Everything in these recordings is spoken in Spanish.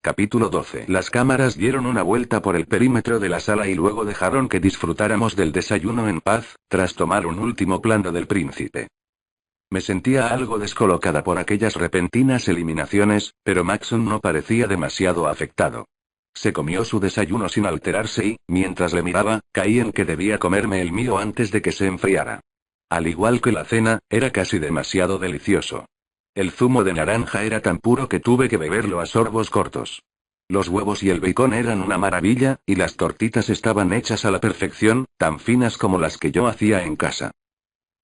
Capítulo 12. Las cámaras dieron una vuelta por el perímetro de la sala y luego dejaron que disfrutáramos del desayuno en paz, tras tomar un último plano del príncipe. Me sentía algo descolocada por aquellas repentinas eliminaciones, pero Maxon no parecía demasiado afectado. Se comió su desayuno sin alterarse y, mientras le miraba, caí en que debía comerme el mío antes de que se enfriara. Al igual que la cena, era casi demasiado delicioso. El zumo de naranja era tan puro que tuve que beberlo a sorbos cortos. Los huevos y el bacon eran una maravilla, y las tortitas estaban hechas a la perfección, tan finas como las que yo hacía en casa.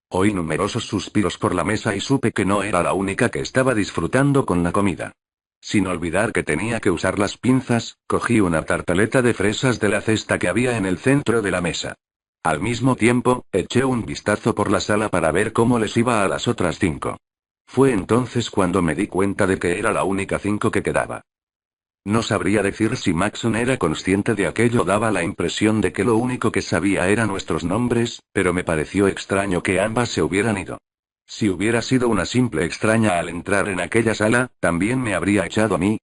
Oí numerosos suspiros por la mesa y supe que no era la única que estaba disfrutando con la comida. Sin olvidar que tenía que usar las pinzas, cogí una tartaleta de fresas de la cesta que había en el centro de la mesa. Al mismo tiempo, eché un vistazo por la sala para ver cómo les iba a las otras 5. Fue entonces cuando me di cuenta de que era la única 5 que quedaba. No sabría decir si Maxon era consciente de aquello, daba la impresión de que lo único que sabía eran nuestros nombres, pero me pareció extraño que ambas se hubieran ido. Si hubiera sido una simple extraña al entrar en aquella sala, también me habría echado a mí.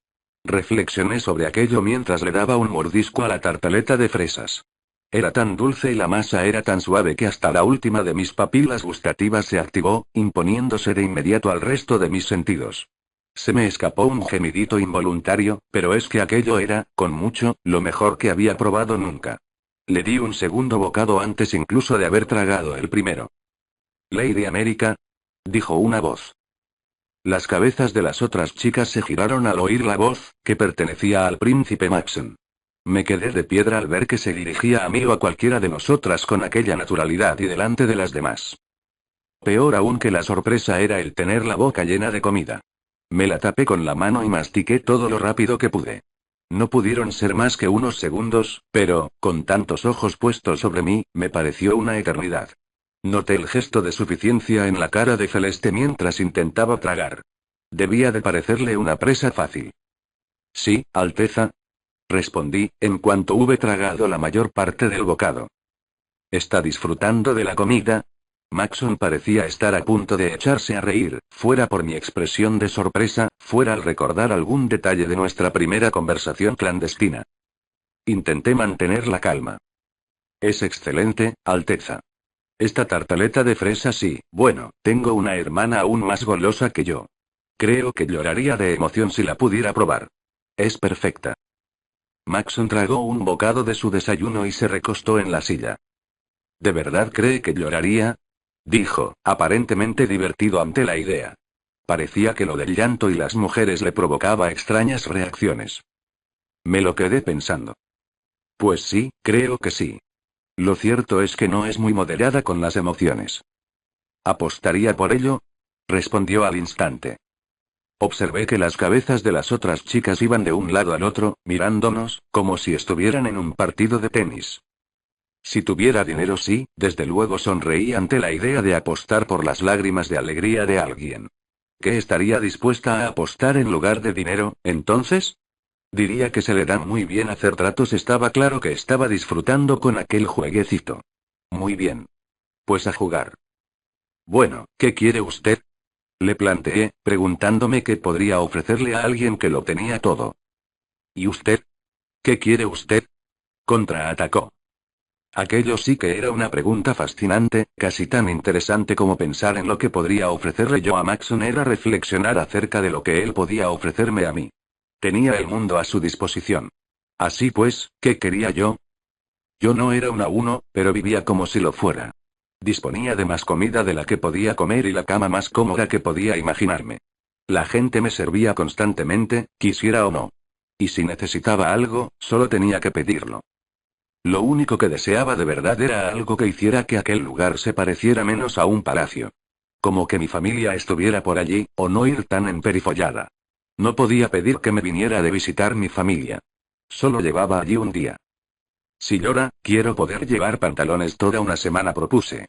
Reflexioné sobre aquello mientras le daba un mordisco a la tartaleta de fresas. Era tan dulce y la masa era tan suave que hasta la última de mis papilas gustativas se activó, imponiéndose de inmediato al resto de mis sentidos. Se me escapó un gemidito involuntario, pero es que aquello era, con mucho, lo mejor que había probado nunca. Le di un segundo bocado antes incluso de haber tragado el primero. «Lady América», dijo una voz. Las cabezas de las otras chicas se giraron al oír la voz, que pertenecía al príncipe Maxon. Me quedé de piedra al ver que se dirigía a mí o a cualquiera de nosotras con aquella naturalidad y delante de las demás. Peor aún que la sorpresa era el tener la boca llena de comida. Me la tapé con la mano y mastiqué todo lo rápido que pude. No pudieron ser más que unos segundos, pero, con tantos ojos puestos sobre mí, me pareció una eternidad. Noté el gesto de suficiencia en la cara de Celeste mientras intentaba tragar. Debía de parecerle una presa fácil. «Sí, Alteza», respondí, en cuanto hube tragado la mayor parte del bocado. «¿Está disfrutando de la comida?» Maxon parecía estar a punto de echarse a reír, fuera por mi expresión de sorpresa, fuera al recordar algún detalle de nuestra primera conversación clandestina. Intenté mantener la calma. «Es excelente, Alteza. Esta tartaleta de fresa sí, bueno, tengo una hermana aún más golosa que yo. Creo que lloraría de emoción si la pudiera probar. Es perfecta». Maxon tragó un bocado de su desayuno y se recostó en la silla. «¿De verdad cree que lloraría?», dijo, aparentemente divertido ante la idea. Parecía que lo del llanto y las mujeres le provocaba extrañas reacciones. Me lo quedé pensando. Pues sí, creo que sí. Lo cierto es que no es muy moderada con las emociones. «¿Apostaría por ello?», respondió al instante. Observé que las cabezas de las otras chicas iban de un lado al otro, mirándonos, como si estuvieran en un partido de tenis. Si tuviera dinero sí, desde luego sonreí ante la idea de apostar por las lágrimas de alegría de alguien. ¿Qué estaría dispuesta a apostar en lugar de dinero, entonces? Diría que se le da muy bien hacer tratos. Estaba claro que estaba disfrutando con aquel jueguecito. Muy bien. Pues a jugar. «Bueno, ¿qué quiere usted?», le planteé, preguntándome qué podría ofrecerle a alguien que lo tenía todo. «¿Y usted? ¿Qué quiere usted?», contraatacó. Aquello sí que era una pregunta fascinante, casi tan interesante como pensar en lo que podría ofrecerle yo a Maxon era reflexionar acerca de lo que él podía ofrecerme a mí. Tenía el mundo a su disposición. Así pues, ¿qué quería yo? Yo no era una uno, pero vivía como si lo fuera. Disponía de más comida de la que podía comer y la cama más cómoda que podía imaginarme. La gente me servía constantemente, quisiera o no. Y si necesitaba algo, solo tenía que pedirlo. Lo único que deseaba de verdad era algo que hiciera que aquel lugar se pareciera menos a un palacio. Como que mi familia estuviera por allí, o no ir tan emperifollada. No podía pedir que me viniera de visitar mi familia. Solo llevaba allí un día. «Si llora, quiero poder llevar pantalones toda una semana», propuse.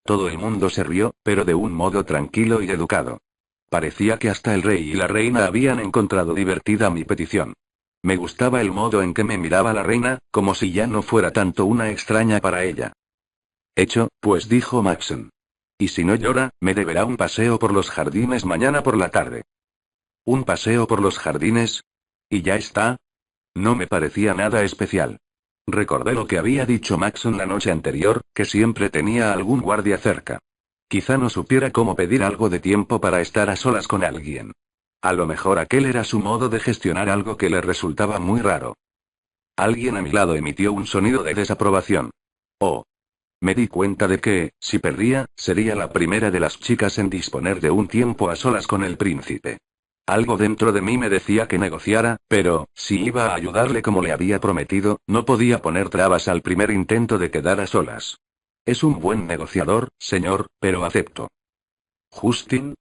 Todo el mundo se rió, pero de un modo tranquilo y educado. Parecía que hasta el rey y la reina habían encontrado divertida mi petición. Me gustaba el modo en que me miraba la reina, como si ya no fuera tanto una extraña para ella. «Hecho, pues», dijo Maxon. «Y si no llora, me deberá un paseo por los jardines mañana por la tarde». «¿Un paseo por los jardines?», ¿Y ya está? No me parecía nada especial. Recordé lo que había dicho Maxon la noche anterior, que siempre tenía algún guardia cerca. Quizá no supiera cómo pedir algo de tiempo para estar a solas con alguien. A lo mejor aquel era su modo de gestionar algo que le resultaba muy raro. Alguien a mi lado emitió un sonido de desaprobación. Oh. Me di cuenta de que, si perdía, sería la primera de las chicas en disponer de un tiempo a solas con el príncipe. Algo dentro de mí me decía que negociara, pero, si iba a ayudarle como le había prometido, no podía poner trabas al primer intento de quedar a solas. Es un buen negociador, señor, pero acepto. Justin.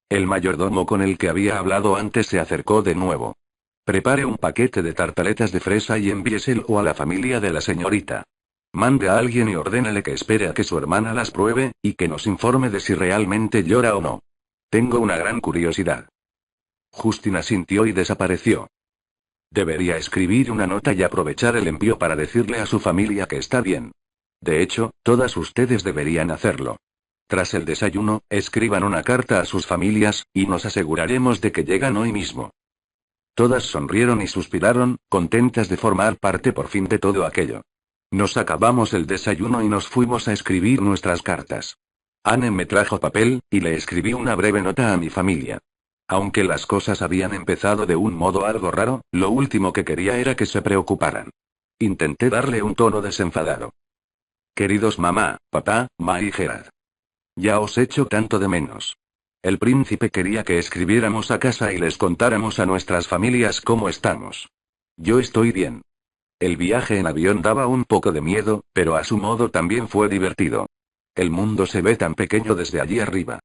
El mayordomo con el que había hablado antes se acercó de nuevo. Prepare un paquete de tartaletas de fresa y envíeselo a la familia de la señorita. Mande a alguien y ordénele que espere a que su hermana las pruebe, y que nos informe de si realmente llora o no. Tengo una gran curiosidad. Justin asintió y desapareció. Debería escribir una nota y aprovechar el envío para decirle a su familia que está bien. De hecho, todas ustedes deberían hacerlo. Tras el desayuno, escriban una carta a sus familias, y nos aseguraremos de que llegan hoy mismo. Todas sonrieron y suspiraron, contentas de formar parte por fin de todo aquello. Nos acabamos el desayuno y nos fuimos a escribir nuestras cartas. Anne me trajo papel, y le escribí una breve nota a mi familia. Aunque las cosas habían empezado de un modo algo raro, lo último que quería era que se preocuparan. Intenté darle un tono desenfadado. Queridos mamá, papá, Ma y Gerard. Ya os echo tanto de menos. El príncipe quería que escribiéramos a casa y les contáramos a nuestras familias cómo estamos. Yo estoy bien. El viaje en avión daba un poco de miedo, pero a su modo también fue divertido. El mundo se ve tan pequeño desde allí arriba.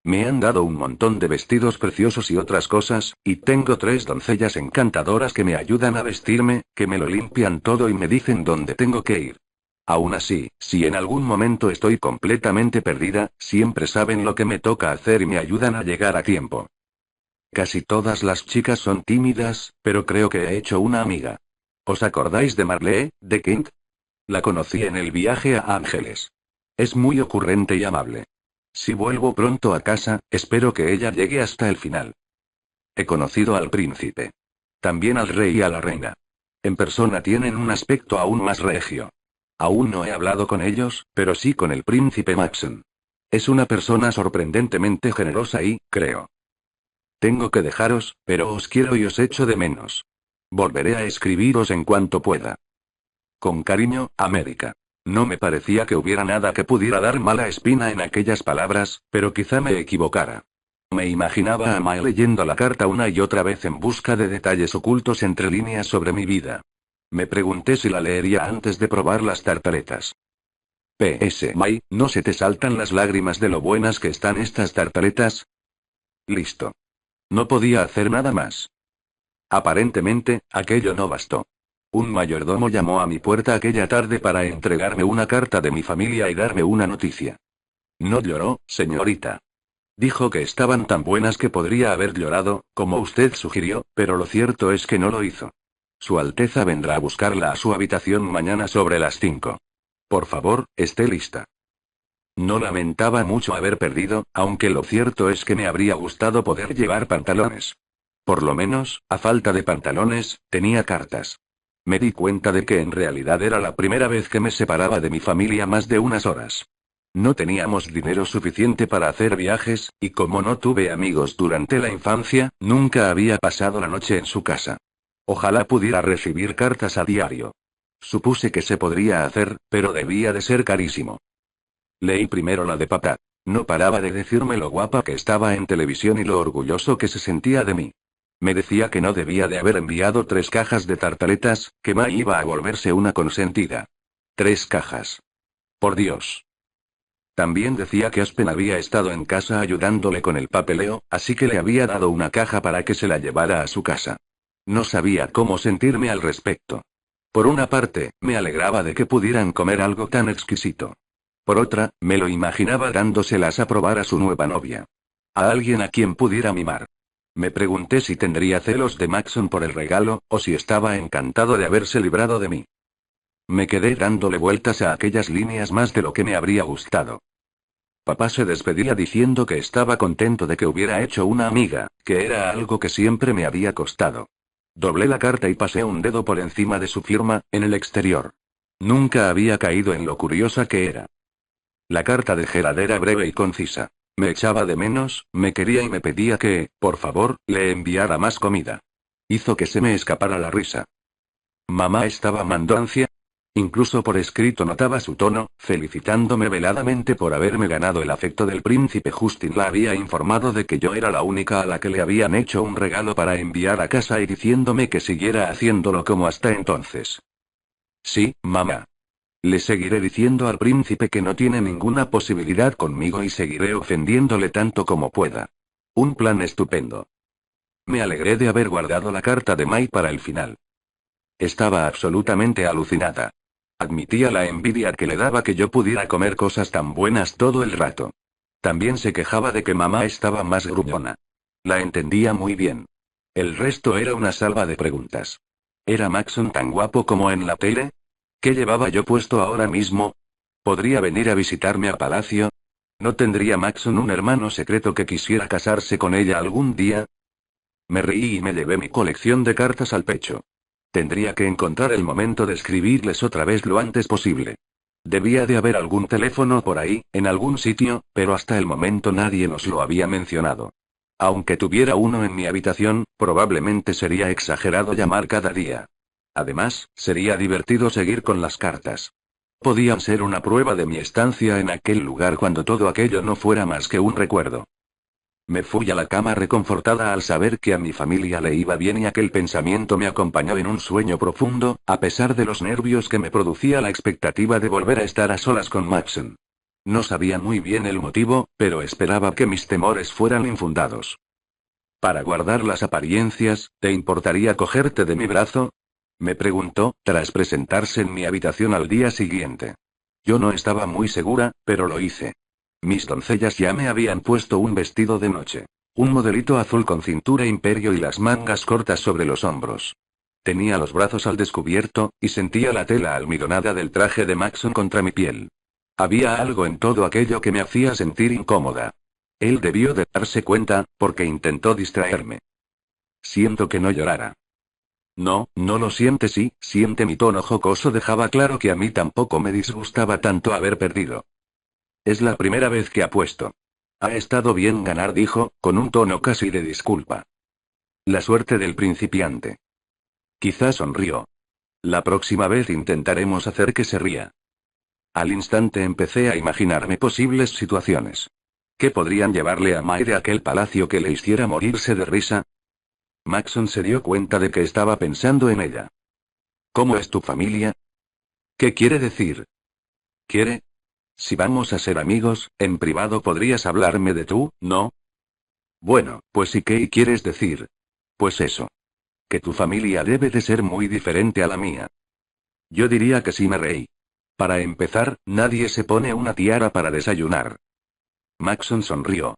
Me han dado un montón de vestidos preciosos y otras cosas, y tengo 3 doncellas encantadoras que me ayudan a vestirme, que me lo limpian todo y me dicen dónde tengo que ir. Aún así, si en algún momento estoy completamente perdida, siempre saben lo que me toca hacer y me ayudan a llegar a tiempo. Casi todas las chicas son tímidas, pero creo que he hecho una amiga. ¿Os acordáis de Marlee, de Kent? La conocí en el viaje a Ángeles. Es muy ocurrente y amable. Si vuelvo pronto a casa, espero que ella llegue hasta el final. He conocido al príncipe. También al rey y a la reina. En persona tienen un aspecto aún más regio. Aún no he hablado con ellos, pero sí con el príncipe Maxon. Es una persona sorprendentemente generosa y, creo. Tengo que dejaros, pero os quiero y os echo de menos. Volveré a escribiros en cuanto pueda. Con cariño, América. No me parecía que hubiera nada que pudiera dar mala espina en aquellas palabras, pero quizá me equivocara. Me imaginaba a Mae leyendo la carta una y otra vez en busca de detalles ocultos entre líneas sobre mi vida. Me pregunté si la leería antes de probar las tartaletas. PS, Mae, ¿no se te saltan las lágrimas de lo buenas que están estas tartaletas? Listo. No podía hacer nada más. Aparentemente, aquello no bastó. Un mayordomo llamó a mi puerta aquella tarde para entregarme una carta de mi familia y darme una noticia. No lloró, señorita. Dijo que estaban tan buenas que podría haber llorado, como usted sugirió, pero lo cierto es que no lo hizo. Su Alteza vendrá a buscarla a su habitación mañana sobre las 5. Por favor, esté lista. No lamentaba mucho haber perdido, aunque lo cierto es que me habría gustado poder llevar pantalones. Por lo menos, a falta de pantalones, tenía cartas. Me di cuenta de que en realidad era la primera vez que me separaba de mi familia más de unas horas. No teníamos dinero suficiente para hacer viajes, y como no tuve amigos durante la infancia, nunca había pasado la noche en su casa. Ojalá pudiera recibir cartas a diario. Supuse que se podría hacer, pero debía de ser carísimo. Leí primero la de papá. No paraba de decirme lo guapa que estaba en televisión y lo orgulloso que se sentía de mí. Me decía que no debía de haber enviado 3 cajas de tartaletas, que Ma iba a volverse una consentida. 3 cajas. Por Dios. También decía que Aspen había estado en casa ayudándole con el papeleo, así que le había dado una caja para que se la llevara a su casa. No sabía cómo sentirme al respecto. Por una parte, me alegraba de que pudieran comer algo tan exquisito. Por otra, me lo imaginaba dándoselas a probar a su nueva novia. A alguien a quien pudiera mimar. Me pregunté si tendría celos de Maxon por el regalo, o si estaba encantado de haberse librado de mí. Me quedé dándole vueltas a aquellas líneas más de lo que me habría gustado. Papá se despedía diciendo que estaba contento de que hubiera hecho una amiga, que era algo que siempre me había costado. Doblé la carta y pasé un dedo por encima de su firma, en el exterior. Nunca había caído en lo curiosa que era. La carta de Gerard era breve y concisa. Me echaba de menos, me quería y me pedía que, por favor, le enviara más comida. Hizo que se me escapara la risa. Mamá estaba mandoncia. Incluso por escrito notaba su tono, felicitándome veladamente por haberme ganado el afecto del príncipe. Justin la había informado de que yo era la única a la que le habían hecho un regalo para enviar a casa y diciéndome que siguiera haciéndolo como hasta entonces. Sí, mamá. Le seguiré diciendo al príncipe que no tiene ninguna posibilidad conmigo y seguiré ofendiéndole tanto como pueda. Un plan estupendo. Me alegré de haber guardado la carta de Mai para el final. Estaba absolutamente alucinada. Admitía la envidia que le daba que yo pudiera comer cosas tan buenas todo el rato. También se quejaba de que mamá estaba más gruñona. La entendía muy bien. El resto era una salva de preguntas. ¿Era Maxon tan guapo como en la tele? ¿Qué llevaba yo puesto ahora mismo? ¿Podría venir a visitarme a palacio? ¿No tendría Maxon un hermano secreto que quisiera casarse con ella algún día? Me reí y me llevé mi colección de cartas al pecho. Tendría que encontrar el momento de escribirles otra vez lo antes posible. Debía de haber algún teléfono por ahí, en algún sitio, pero hasta el momento nadie nos lo había mencionado. Aunque tuviera uno en mi habitación, probablemente sería exagerado llamar cada día. Además, sería divertido seguir con las cartas. Podían ser una prueba de mi estancia en aquel lugar cuando todo aquello no fuera más que un recuerdo. Me fui a la cama reconfortada al saber que a mi familia le iba bien y aquel pensamiento me acompañó en un sueño profundo, a pesar de los nervios que me producía la expectativa de volver a estar a solas con Maxon. No sabía muy bien el motivo, pero esperaba que mis temores fueran infundados. Para guardar las apariencias, ¿te importaría cogerte de mi brazo? Me preguntó, tras presentarse en mi habitación al día siguiente. Yo no estaba muy segura, pero lo hice. Mis doncellas ya me habían puesto un vestido de noche. Un modelito azul con cintura imperio y las mangas cortas sobre los hombros. Tenía los brazos al descubierto, y sentía la tela almidonada del traje de Maxon contra mi piel. Había algo en todo aquello que me hacía sentir incómoda. Él debió de darse cuenta, porque intentó distraerme. Siento que no llorara. No, no lo siente. Sí, siente. Mi tono jocoso dejaba claro que a mí tampoco me disgustaba tanto haber perdido. Es la primera vez que apuesto. Ha estado bien ganar, dijo, con un tono casi de disculpa. La suerte del principiante. Quizá sonrió. La próxima vez intentaremos hacer que se ría. Al instante empecé a imaginarme posibles situaciones. ¿Qué podrían llevarle a Mai de aquel palacio que le hiciera morirse de risa? Maxon se dio cuenta de que estaba pensando en ella. ¿Cómo es tu familia? ¿Qué quiere decir? ¿Quiere? Si vamos a ser amigos, en privado podrías hablarme de tú, ¿no? Bueno, pues ¿y qué quieres decir? Pues eso. Que tu familia debe de ser muy diferente a la mía. Yo diría que sí, me reí. Para empezar, nadie se pone una tiara para desayunar. Maxon sonrió.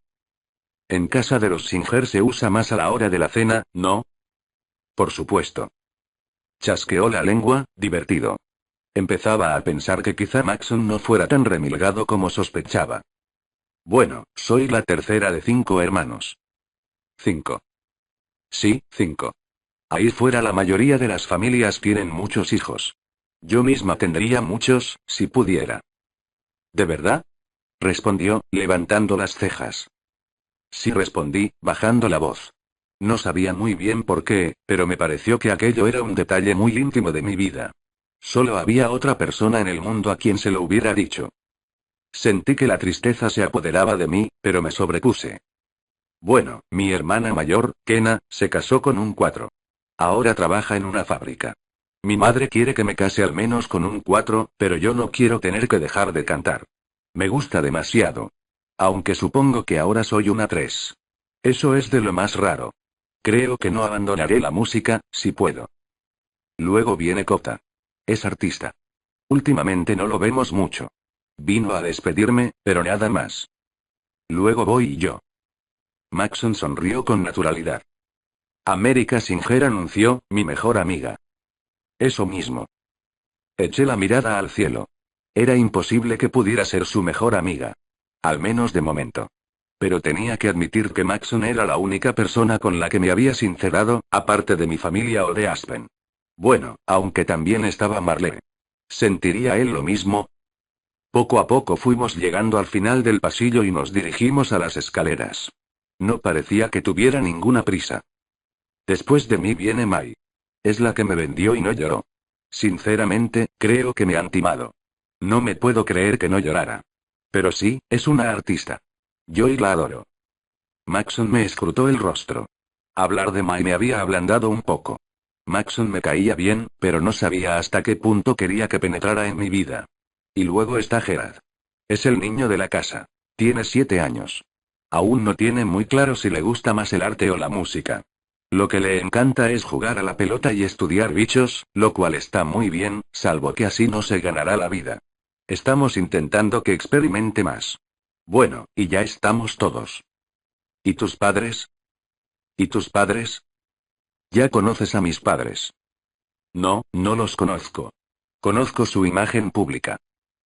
En casa de los Singer se usa más a la hora de la cena, ¿no? Por supuesto. Chasqueó la lengua, divertido. Empezaba a pensar que quizá Maxon no fuera tan remilgado como sospechaba. Bueno, soy la tercera de 5 hermanos. 5. Sí, 5. Ahí fuera la mayoría de las familias tienen muchos hijos. Yo misma tendría muchos, si pudiera. ¿De verdad? Respondió, levantando las cejas. Sí, respondí, bajando la voz. No sabía muy bien por qué, pero me pareció que aquello era un detalle muy íntimo de mi vida. Solo había otra persona en el mundo a quien se lo hubiera dicho. Sentí que la tristeza se apoderaba de mí, pero me sobrepuse. Bueno, mi hermana mayor, Kena, se casó con un 4. Ahora trabaja en una fábrica. Mi madre quiere que me case al menos con un 4, pero yo no quiero tener que dejar de cantar. Me gusta demasiado. Aunque supongo que ahora soy una 3. Eso es de lo más raro. Creo que no abandonaré la música, si puedo. Luego viene Kota. Es artista. Últimamente no lo vemos mucho. Vino a despedirme, pero nada más. Luego voy yo. Maxon sonrió con naturalidad. América Singer anunció, mi mejor amiga. Eso mismo. Eché la mirada al cielo. Era imposible que pudiera ser su mejor amiga. Al menos de momento. Pero tenía que admitir que Maxon era la única persona con la que me había sincerado, aparte de mi familia o de Aspen. Bueno, aunque también estaba Marlene. ¿Sentiría él lo mismo? Poco a poco fuimos llegando al final del pasillo y nos dirigimos a las escaleras. No parecía que tuviera ninguna prisa. Después de mí viene Mai. Es la que me vendió y no lloró. Sinceramente, creo que me han timado. No me puedo creer que no llorara. Pero sí, es una artista. Yo y la adoro. Maxon me escrutó el rostro. Hablar de Mai me había ablandado un poco. Maxon me caía bien, pero no sabía hasta qué punto quería que penetrara en mi vida. Y luego está Gerard. Es el niño de la casa. Tiene 7 años. Aún no tiene muy claro si le gusta más el arte o la música. Lo que le encanta es jugar a la pelota y estudiar bichos, lo cual está muy bien, salvo que así no se ganará la vida. Estamos intentando que experimente más. Bueno, y ya estamos todos. ¿Y tus padres? ¿Y tus padres? Ya conoces a mis padres. No, no los conozco. Conozco su imagen pública.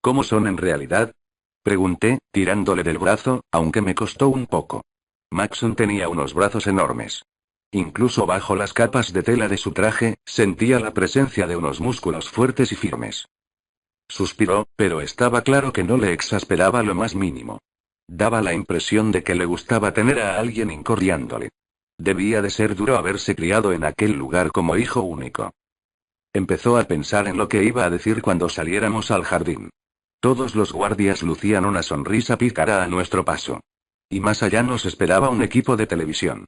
¿Cómo son en realidad? Pregunté, tirándole del brazo, aunque me costó un poco. Maxon tenía unos brazos enormes. Incluso bajo las capas de tela de su traje, sentía la presencia de unos músculos fuertes y firmes. Suspiró, pero estaba claro que no le exasperaba lo más mínimo. Daba la impresión de que le gustaba tener a alguien incordiándole. Debía de ser duro haberse criado en aquel lugar como hijo único. Empezó a pensar en lo que iba a decir cuando saliéramos al jardín. Todos los guardias lucían una sonrisa pícara a nuestro paso. Y más allá nos esperaba un equipo de televisión.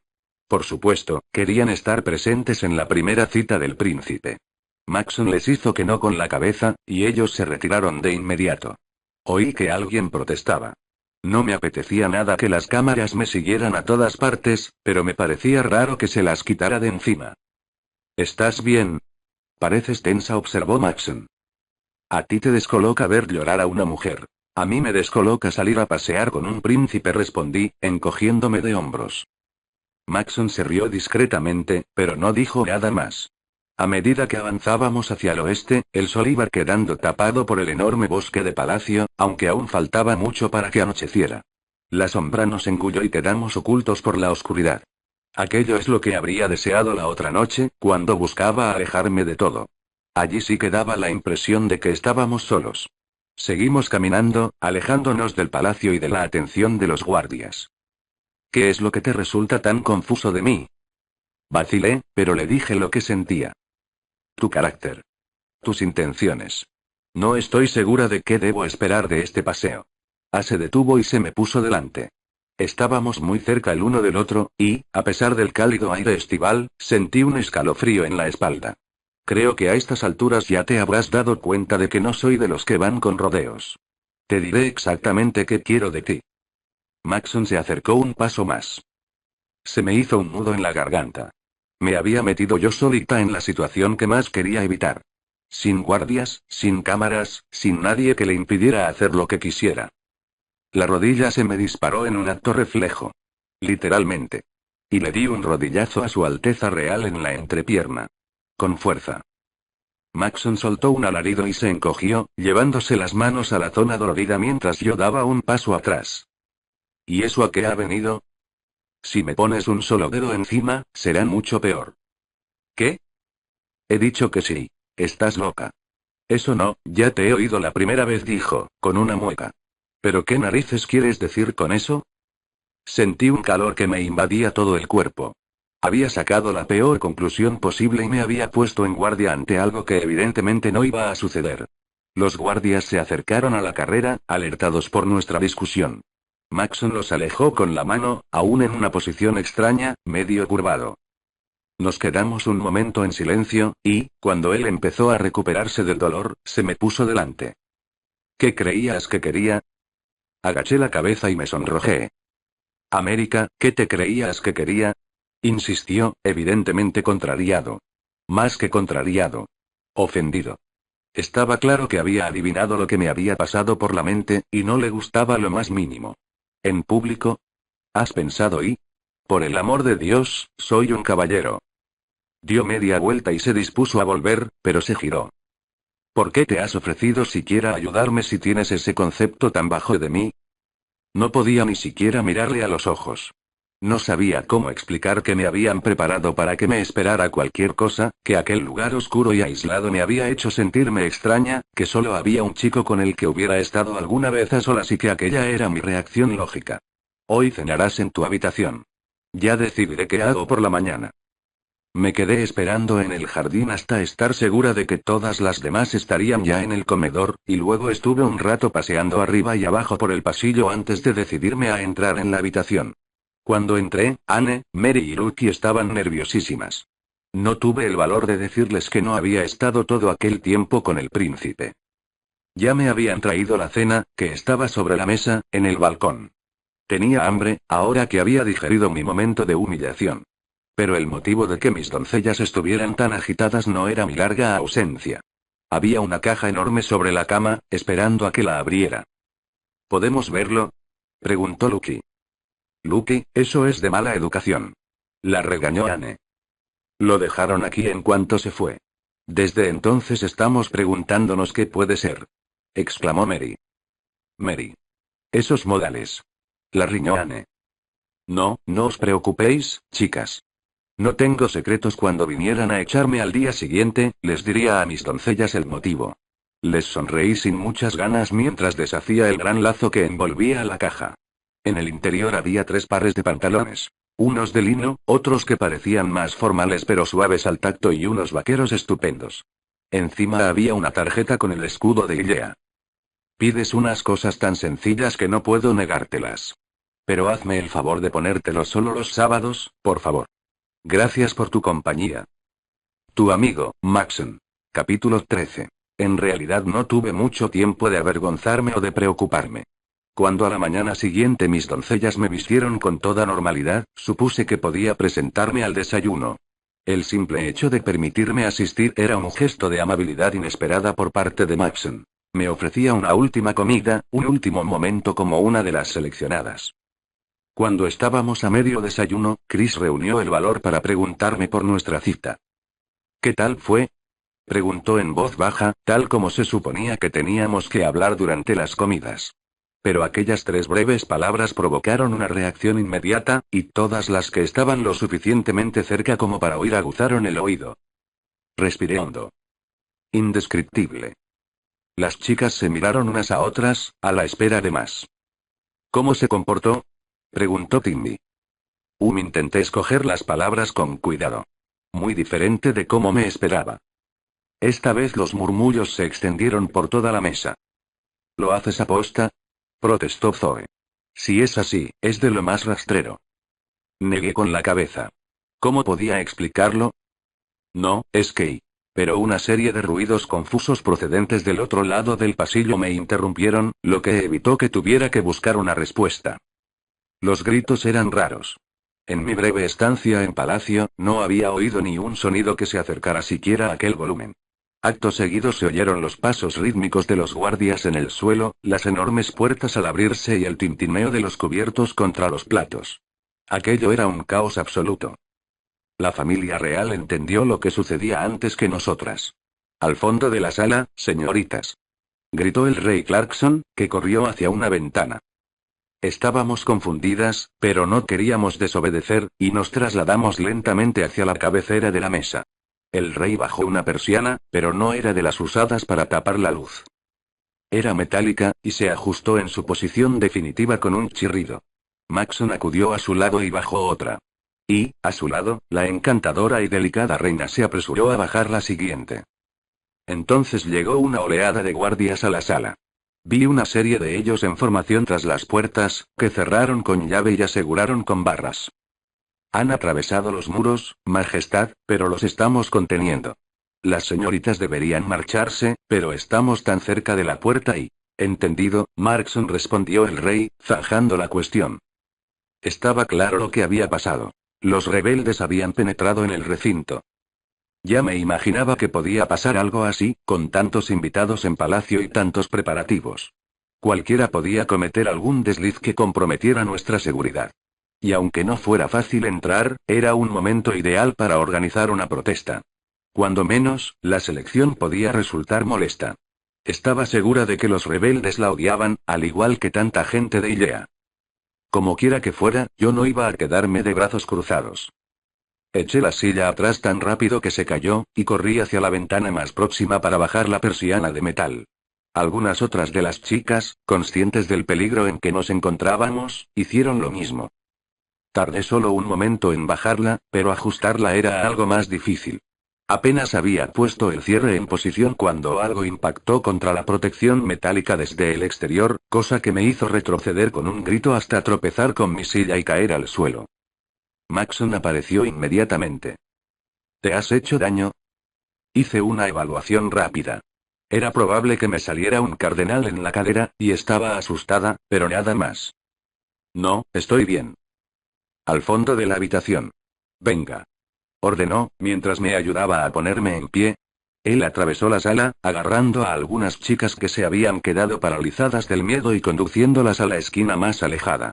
Por supuesto, querían estar presentes en la primera cita del príncipe. Maxon les hizo que no con la cabeza, y ellos se retiraron de inmediato. Oí que alguien protestaba. No me apetecía nada que las cámaras me siguieran a todas partes, pero me parecía raro que se las quitara de encima. ¿Estás bien? Pareces tensa, observó Maxon. A ti te descoloca ver llorar a una mujer. A mí me descoloca salir a pasear con un príncipe, respondí, encogiéndome de hombros. Maxon se rió discretamente, pero no dijo nada más. A medida que avanzábamos hacia el oeste, el sol iba quedando tapado por el enorme bosque de palacio, aunque aún faltaba mucho para que anocheciera. La sombra nos engulló y quedamos ocultos por la oscuridad. Aquello es lo que habría deseado la otra noche, cuando buscaba alejarme de todo. Allí sí que daba la impresión de que estábamos solos. Seguimos caminando, alejándonos del palacio y de la atención de los guardias. ¿Qué es lo que te resulta tan confuso de mí? Vacilé, pero le dije lo que sentía. Tu carácter. Tus intenciones. No estoy segura de qué debo esperar de este paseo. Se detuvo y se me puso delante. Estábamos muy cerca el uno del otro, y, a pesar del cálido aire estival, sentí un escalofrío en la espalda. Creo que a estas alturas ya te habrás dado cuenta de que no soy de los que van con rodeos. Te diré exactamente qué quiero de ti. Maxon se acercó un paso más. Se me hizo un nudo en la garganta. Me había metido yo solita en la situación que más quería evitar. Sin guardias, sin cámaras, sin nadie que le impidiera hacer lo que quisiera. La rodilla se me disparó en un acto reflejo. Literalmente. Y le di un rodillazo a su Alteza Real en la entrepierna. Con fuerza. Maxon soltó un alarido y se encogió, llevándose las manos a la zona dolorida mientras yo daba un paso atrás. ¿Y eso a qué ha venido? Si me pones un solo dedo encima, será mucho peor. ¿Qué? He dicho que sí. Estás loca. Eso no, ya te he oído la primera vez, dijo, con una mueca. ¿Pero qué narices quieres decir con eso? Sentí un calor que me invadía todo el cuerpo. Había sacado la peor conclusión posible y me había puesto en guardia ante algo que evidentemente no iba a suceder. Los guardias se acercaron a la carrera, alertados por nuestra discusión. Maxon los alejó con la mano, aún en una posición extraña, medio curvado. Nos quedamos un momento en silencio, y, cuando él empezó a recuperarse del dolor, se me puso delante. ¿Qué creías que quería? Agaché la cabeza y me sonrojé. América, ¿qué te creías que quería? Insistió, evidentemente contrariado. Más que contrariado. Ofendido. Estaba claro que había adivinado lo que me había pasado por la mente, y no le gustaba lo más mínimo. ¿En público? ¿Has pensado y? Por el amor de Dios, soy un caballero. Dio media vuelta y se dispuso a volver, pero se giró. ¿Por qué te has ofrecido siquiera ayudarme si tienes ese concepto tan bajo de mí? No podía ni siquiera mirarle a los ojos. No sabía cómo explicar que me habían preparado para que me esperara cualquier cosa, que aquel lugar oscuro y aislado me había hecho sentirme extraña, que solo había un chico con el que hubiera estado alguna vez a solas y que aquella era mi reacción lógica. Hoy cenarás en tu habitación. Ya decidiré qué hago por la mañana. Me quedé esperando en el jardín hasta estar segura de que todas las demás estarían ya en el comedor, y luego estuve un rato paseando arriba y abajo por el pasillo antes de decidirme a entrar en la habitación. Cuando entré, Anne, Mary y Lucky estaban nerviosísimas. No tuve el valor de decirles que no había estado todo aquel tiempo con el príncipe. Ya me habían traído la cena, que estaba sobre la mesa, en el balcón. Tenía hambre, ahora que había digerido mi momento de humillación. Pero el motivo de que mis doncellas estuvieran tan agitadas no era mi larga ausencia. Había una caja enorme sobre la cama, esperando a que la abriera. ¿Podemos verlo?, preguntó Lucky. Lucky, eso es de mala educación. La regañó Anne. Lo dejaron aquí en cuanto se fue. Desde entonces estamos preguntándonos qué puede ser, exclamó Mary. Mary. Esos modales. La riñó Anne. No, no os preocupéis, chicas. No tengo secretos. Cuando vinieran a echarme al día siguiente, les diría a mis doncellas el motivo. Les sonreí sin muchas ganas mientras deshacía el gran lazo que envolvía la caja. En el interior había 3 pares de pantalones. Unos de lino, otros que parecían más formales pero suaves al tacto y unos vaqueros estupendos. Encima había una tarjeta con el escudo de Illea. Pides unas cosas tan sencillas que no puedo negártelas. Pero hazme el favor de ponértelos solo los sábados, por favor. Gracias por tu compañía. Tu amigo, Maxon. Capítulo 13. En realidad no tuve mucho tiempo de avergonzarme o de preocuparme. Cuando a la mañana siguiente mis doncellas me vistieron con toda normalidad, supuse que podía presentarme al desayuno. El simple hecho de permitirme asistir era un gesto de amabilidad inesperada por parte de Maxon. Me ofrecía una última comida, un último momento como una de las seleccionadas. Cuando estábamos a medio desayuno, Chris reunió el valor para preguntarme por nuestra cita. ¿Qué tal fue?, preguntó en voz baja, tal como se suponía que teníamos que hablar durante las comidas. Pero aquellas 3 breves palabras provocaron una reacción inmediata, y todas las que estaban lo suficientemente cerca como para oír aguzaron el oído. Respiré hondo. Indescriptible. Las chicas se miraron unas a otras, a la espera de más. ¿Cómo se comportó?, preguntó Timmy. Intenté escoger las palabras con cuidado. Muy diferente de cómo me esperaba. Esta vez los murmullos se extendieron por toda la mesa. ¿Lo haces aposta?, protestó Zoe. Si es así, es de lo más rastrero. Negué con la cabeza. ¿Cómo podía explicarlo? No, es que... Pero una serie de ruidos confusos procedentes del otro lado del pasillo me interrumpieron, lo que evitó que tuviera que buscar una respuesta. Los gritos eran raros. En mi breve estancia en Palacio, no había oído ni un sonido que se acercara siquiera a aquel volumen. Acto seguido se oyeron los pasos rítmicos de los guardias en el suelo, las enormes puertas al abrirse y el tintineo de los cubiertos contra los platos. Aquello era un caos absoluto. La familia real entendió lo que sucedía antes que nosotras. Al fondo de la sala, señoritas, gritó el rey Clarkson, que corrió hacia una ventana. Estábamos confundidas, pero no queríamos desobedecer, y nos trasladamos lentamente hacia la cabecera de la mesa. El rey bajó una persiana, pero no era de las usadas para tapar la luz. Era metálica, y se ajustó en su posición definitiva con un chirrido. Maxon acudió a su lado y bajó otra. Y, a su lado, la encantadora y delicada reina se apresuró a bajar la siguiente. Entonces llegó una oleada de guardias a la sala. Vi una serie de ellos en formación tras las puertas, que cerraron con llave y aseguraron con barras. Han atravesado los muros, Majestad, pero los estamos conteniendo. Las señoritas deberían marcharse, pero estamos tan cerca de la puerta y... Entendido, Markson, respondió el rey, zanjando la cuestión. Estaba claro lo que había pasado. Los rebeldes habían penetrado en el recinto. Ya me imaginaba que podía pasar algo así, con tantos invitados en palacio y tantos preparativos. Cualquiera podía cometer algún desliz que comprometiera nuestra seguridad. Y aunque no fuera fácil entrar, era un momento ideal para organizar una protesta. Cuando menos, la selección podía resultar molesta. Estaba segura de que los rebeldes la odiaban, al igual que tanta gente de Illea. Como quiera que fuera, yo no iba a quedarme de brazos cruzados. Eché la silla atrás tan rápido que se cayó, y corrí hacia la ventana más próxima para bajar la persiana de metal. Algunas otras de las chicas, conscientes del peligro en que nos encontrábamos, hicieron lo mismo. Tardé solo un momento en bajarla, pero ajustarla era algo más difícil. Apenas había puesto el cierre en posición cuando algo impactó contra la protección metálica desde el exterior, cosa que me hizo retroceder con un grito hasta tropezar con mi silla y caer al suelo. Maxon apareció inmediatamente. ¿Te has hecho daño? Hice una evaluación rápida. Era probable que me saliera un cardenal en la cadera, y estaba asustada, pero nada más. No, estoy bien. Al fondo de la habitación. Venga. Ordenó, mientras me ayudaba a ponerme en pie. Él atravesó la sala, agarrando a algunas chicas que se habían quedado paralizadas del miedo y conduciéndolas a la esquina más alejada.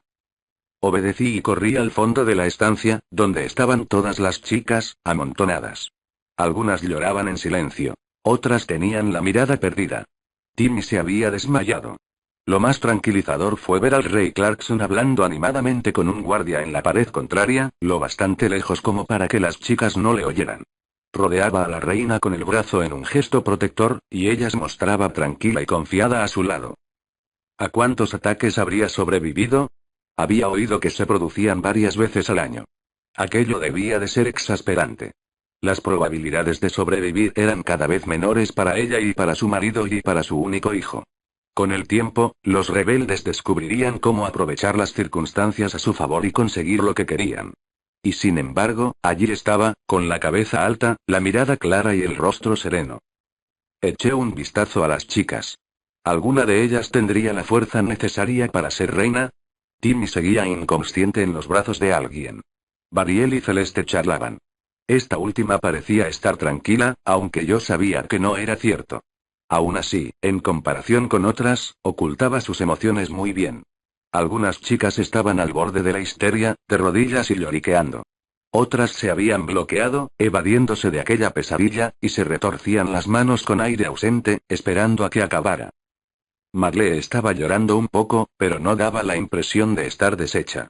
Obedecí y corrí al fondo de la estancia, donde estaban todas las chicas, amontonadas. Algunas lloraban en silencio. Otras tenían la mirada perdida. Timmy se había desmayado. Lo más tranquilizador fue ver al rey Clarkson hablando animadamente con un guardia en la pared contraria, lo bastante lejos como para que las chicas no le oyeran. Rodeaba a la reina con el brazo en un gesto protector, y ella se mostraba tranquila y confiada a su lado. ¿A cuántos ataques habría sobrevivido? Había oído que se producían varias veces al año. Aquello debía de ser exasperante. Las probabilidades de sobrevivir eran cada vez menores para ella y para su marido y para su único hijo. Con el tiempo, los rebeldes descubrirían cómo aprovechar las circunstancias a su favor y conseguir lo que querían. Y sin embargo, allí estaba, con la cabeza alta, la mirada clara y el rostro sereno. Eché un vistazo a las chicas. ¿Alguna de ellas tendría la fuerza necesaria para ser reina? Timmy seguía inconsciente en los brazos de alguien. Bariel y Celeste charlaban. Esta última parecía estar tranquila, aunque yo sabía que no era cierto. Aún así, en comparación con otras, ocultaba sus emociones muy bien. Algunas chicas estaban al borde de la histeria, de rodillas y lloriqueando. Otras se habían bloqueado, evadiéndose de aquella pesadilla, y se retorcían las manos con aire ausente, esperando a que acabara. Marlee estaba llorando un poco, pero no daba la impresión de estar deshecha.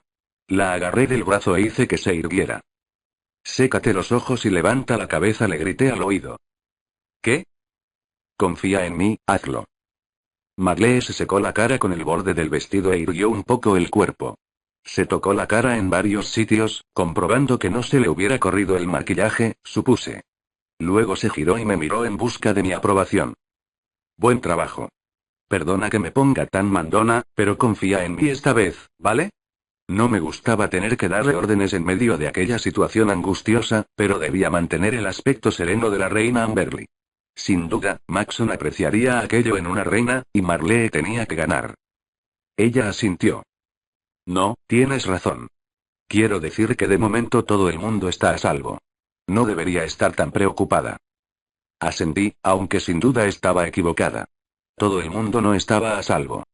La agarré del brazo e hice que se irguiera. Sécate los ojos y levanta la cabeza, le grité al oído. ¿Qué? Confía en mí, hazlo. Marlee se secó la cara con el borde del vestido e irguió un poco el cuerpo. Se tocó la cara en varios sitios, comprobando que no se le hubiera corrido el maquillaje, supuse. Luego se giró y me miró en busca de mi aprobación. Buen trabajo. Perdona que me ponga tan mandona, pero confía en mí esta vez, ¿vale? No me gustaba tener que darle órdenes en medio de aquella situación angustiosa, pero debía mantener el aspecto sereno de la reina Amberly. Sin duda, Maxon apreciaría aquello en una reina, y Marlee tenía que ganar. Ella asintió. No, tienes razón. Quiero decir que de momento todo el mundo está a salvo. No debería estar tan preocupada. Asentí, aunque sin duda estaba equivocada. Todo el mundo no estaba a salvo.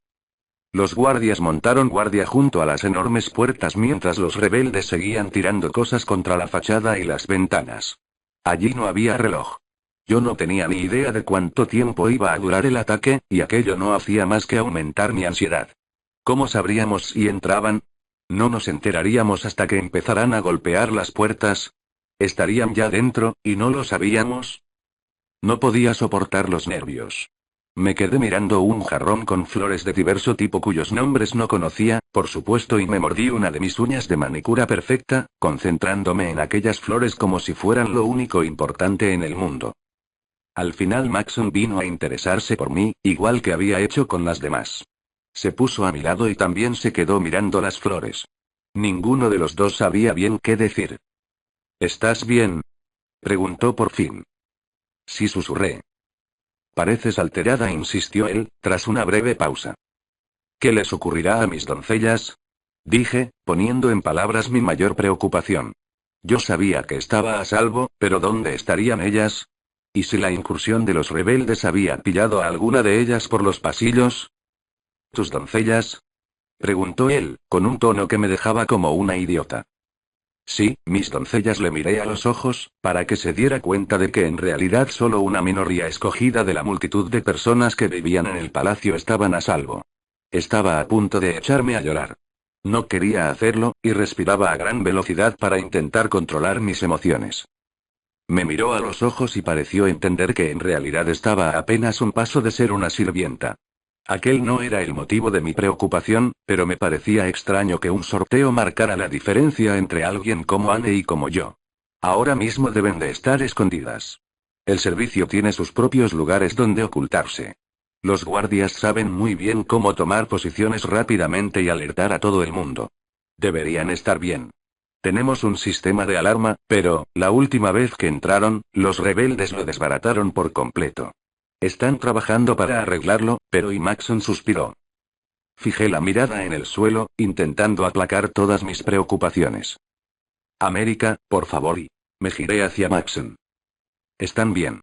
Los guardias montaron guardia junto a las enormes puertas mientras los rebeldes seguían tirando cosas contra la fachada y las ventanas. Allí no había reloj. Yo no tenía ni idea de cuánto tiempo iba a durar el ataque, y aquello no hacía más que aumentar mi ansiedad. ¿Cómo sabríamos si entraban? ¿No nos enteraríamos hasta que empezaran a golpear las puertas? ¿Estarían ya dentro, y no lo sabíamos? No podía soportar los nervios. Me quedé mirando un jarrón con flores de diverso tipo cuyos nombres no conocía, por supuesto, y me mordí una de mis uñas de manicura perfecta, concentrándome en aquellas flores como si fueran lo único importante en el mundo. Al final Maxon vino a interesarse por mí, igual que había hecho con las demás. Se puso a mi lado y también se quedó mirando las flores. Ninguno de los dos sabía bien qué decir. ¿Estás bien?, preguntó por fin. Sí, susurré. Pareces alterada, insistió él, tras una breve pausa. ¿Qué les ocurrirá a mis doncellas?, dije, poniendo en palabras mi mayor preocupación. Yo sabía que estaba a salvo, pero ¿dónde estarían ellas? ¿Y si la incursión de los rebeldes había pillado a alguna de ellas por los pasillos? ¿Tus doncellas?, preguntó él, con un tono que me dejaba como una idiota. Sí, mis doncellas, le miré a los ojos, para que se diera cuenta de que en realidad solo una minoría escogida de la multitud de personas que vivían en el palacio estaban a salvo. Estaba a punto de echarme a llorar. No quería hacerlo, y respiraba a gran velocidad para intentar controlar mis emociones. Me miró a los ojos y pareció entender que en realidad estaba a apenas un paso de ser una sirvienta. Aquel no era el motivo de mi preocupación, pero me parecía extraño que un sorteo marcara la diferencia entre alguien como Anne y como yo. Ahora mismo deben de estar escondidas. El servicio tiene sus propios lugares donde ocultarse. Los guardias saben muy bien cómo tomar posiciones rápidamente y alertar a todo el mundo. Deberían estar bien. Tenemos un sistema de alarma, pero, la última vez que entraron, los rebeldes lo desbarataron por completo. Están trabajando para arreglarlo, pero y Maxon suspiró. Fijé la mirada en el suelo, intentando aplacar todas mis preocupaciones. América, por favor, y me giré hacia Maxon. Están bien.